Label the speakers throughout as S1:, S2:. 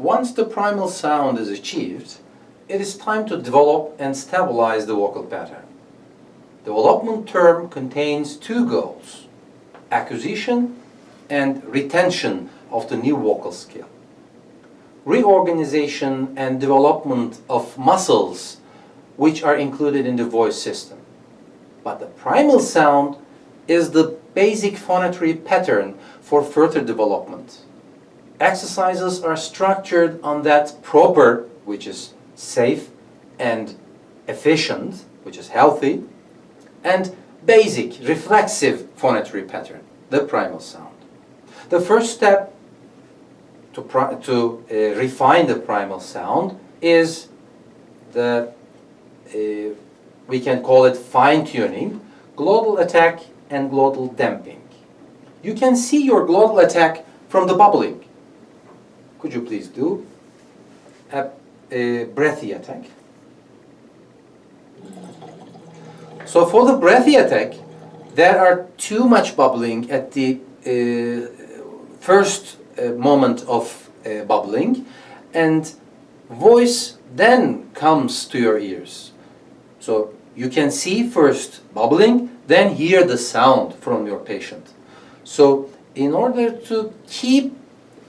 S1: Once the primal sound is achieved, it is time to develop and stabilize the vocal pattern. Development term contains two goals: acquisition and retention of the new vocal skill. Reorganization and development of muscles which are included in the voice system. But the primal sound is the basic phonatory pattern for further development. Exercises are structured on that proper, which is safe, and efficient, which is healthy, and basic, reflexive phonatory pattern, the primal sound. The first step to refine the primal sound is we can call it fine-tuning, glottal attack and glottal damping. You can see your glottal attack from the bubbling. Could you please do a breathy attack? So for the breathy attack, there are too much bubbling at the first moment of bubbling, and voice then comes to your ears. So you can see first bubbling, then hear the sound from your patient. So in order to keep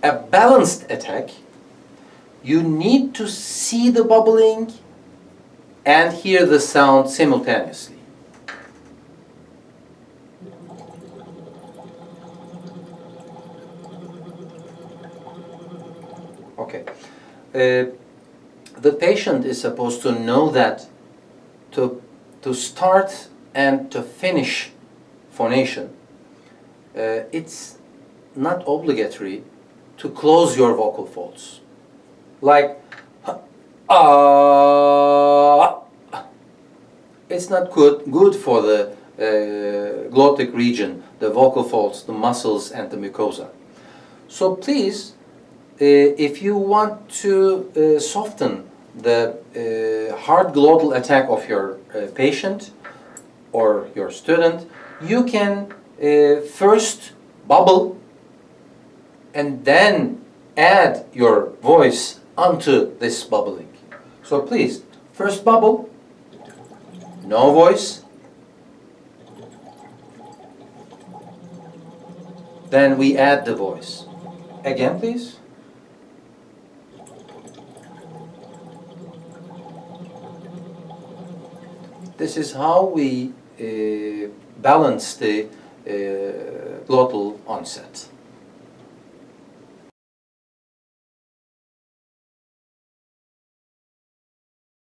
S1: a balanced attack, you need to see the bubbling and hear the sound simultaneously. Okay. The patient is supposed to know that to start and to finish phonation, it's not obligatory to close your vocal folds. Like, it's not good for the glottic region, the vocal folds, the muscles, and the mucosa. So please, if you want to soften the hard glottal attack of your patient or your student, you can first bubble and then add your voice onto this bubbling. So please, first bubble, no voice, then we add the voice. Again, please. This is how we balance the glottal onset.